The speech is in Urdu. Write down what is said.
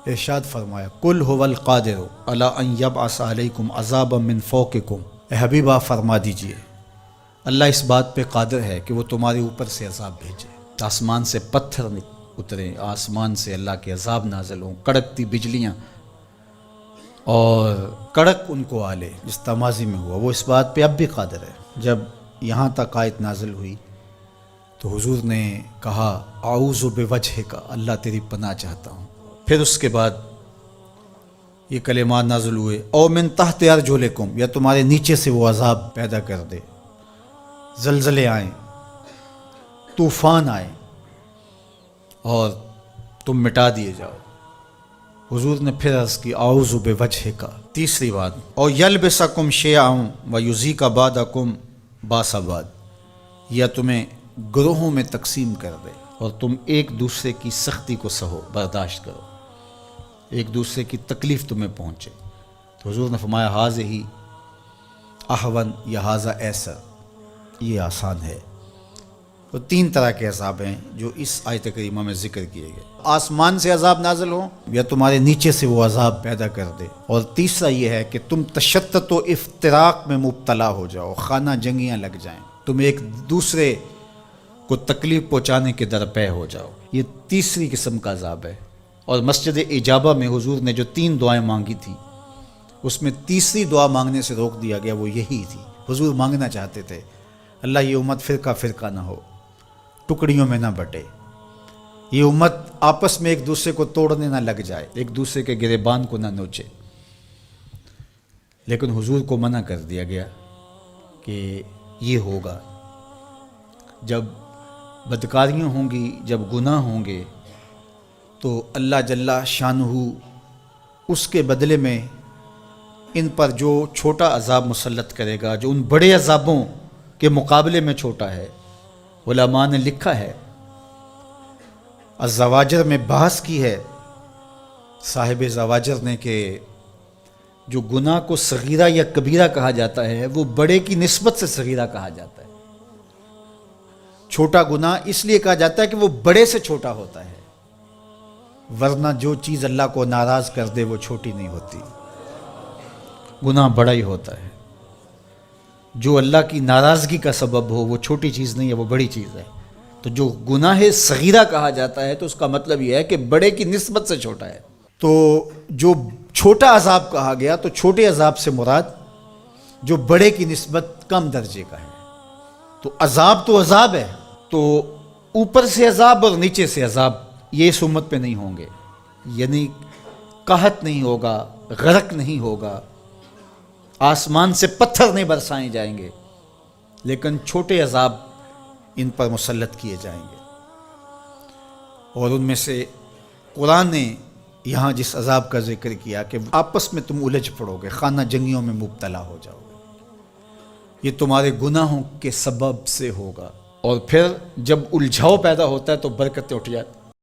ارشاد فرمایا قل هو القادر علی ان یبعث علیکم عذابا من فوقکم، اے حبیبہ فرما دیجئے اللہ اس بات پہ قادر ہے کہ وہ تمہارے اوپر سے عذاب بھیجے، آسمان سے پتھر اتریں، آسمان سے اللہ کے عذاب نازل ہوں، کڑکتی بجلیاں اور کڑک ان کو آلے، جس تمازی میں ہوا، وہ اس بات پہ اب بھی قادر ہے۔ جب یہاں تک آیت نازل ہوئی تو حضور نے کہا اعوذ بوجہک، اللہ تیری پناہ چاہتا ہوں۔ پھر اس کے بعد یہ کلمات نازل ہوئے او من تحت ارجلکم، یا تمہارے نیچے سے وہ عذاب پیدا کر دے، زلزلے آئیں، طوفان آئیں اور تم مٹا دیے جاؤ۔ حضور نے پھر عرض کی اعوذ بوجہک۔ تیسری بات او یلبسکم شیعا ویذیق بعضکم باس بعض، یا تمہیں گروہوں میں تقسیم کر دے اور تم ایک دوسرے کی سختی کو سہو، برداشت کرو، ایک دوسرے کی تکلیف تمہیں پہنچے۔ تو حضور نے فرمایا ھذہ اھون یا ھذا ایسر، یہ آسان ہے۔ تو تین طرح کے عذاب ہیں جو اس آیت کریمہ میں ذکر کیے گئے، آسمان سے عذاب نازل ہو یا تمہارے نیچے سے وہ عذاب پیدا کر دے، اور تیسرا یہ ہے کہ تم تشتت و افتراق میں مبتلا ہو جاؤ، خانہ جنگیاں لگ جائیں، تم ایک دوسرے کو تکلیف پہنچانے کے درپے ہو جاؤ۔ یہ تیسری قسم کا عذاب ہے۔ اور مسجد اجابہ میں حضور نے جو 3 دعائیں مانگی تھی، اس میں تیسری دعا مانگنے سے روک دیا گیا، وہ یہی تھی۔ حضور مانگنا چاہتے تھے اللہ یہ امت فرقہ فرقہ نہ ہو، ٹکڑیوں میں نہ بٹے، یہ امت آپس میں ایک دوسرے کو توڑنے نہ لگ جائے، ایک دوسرے کے گریبان کو نہ نوچے۔ لیکن حضور کو منع کر دیا گیا کہ یہ ہوگا جب بدکاریاں ہوں گی، جب گناہ ہوں گے تو اللہ جل شانہ اس کے بدلے میں ان پر جو چھوٹا عذاب مسلط کرے گا، جو ان بڑے عذابوں کے مقابلے میں چھوٹا ہے۔ علماء نے لکھا ہے، الزواجر میں بحث کی ہے صاحب زواجر نے کہ جو گناہ کو صغیرہ یا کبیرہ کہا جاتا ہے وہ بڑے کی نسبت سے صغیرہ کہا جاتا ہے۔ چھوٹا گناہ اس لیے کہا جاتا ہے کہ وہ بڑے سے چھوٹا ہوتا ہے، ورنہ جو چیز اللہ کو ناراض کر دے وہ چھوٹی نہیں ہوتی، گناہ بڑا ہی ہوتا ہے۔ جو اللہ کی ناراضگی کا سبب ہو وہ چھوٹی چیز نہیں ہے، وہ بڑی چیز ہے۔ تو جو گناہ صغیرہ کہا جاتا ہے تو اس کا مطلب یہ ہے کہ بڑے کی نسبت سے چھوٹا ہے۔ تو جو چھوٹا عذاب کہا گیا تو چھوٹے عذاب سے مراد جو بڑے کی نسبت کم درجے کا ہے۔ تو عذاب ہے، تو اوپر سے عذاب اور نیچے سے عذاب یہ اس امت پہ نہیں ہوں گے، یعنی قحط نہیں ہوگا، غرق نہیں ہوگا، آسمان سے پتھر نہیں برسائے جائیں گے، لیکن چھوٹے عذاب ان پر مسلط کیے جائیں گے۔ اور ان میں سے قرآن نے یہاں جس عذاب کا ذکر کیا کہ آپس میں تم الجھ پڑو گے، خانہ جنگیوں میں مبتلا ہو جاؤ گے، یہ تمہارے گناہوں کے سبب سے ہوگا۔ اور پھر جب الجھاؤ پیدا ہوتا ہے تو برکتیں اٹھ جاتی،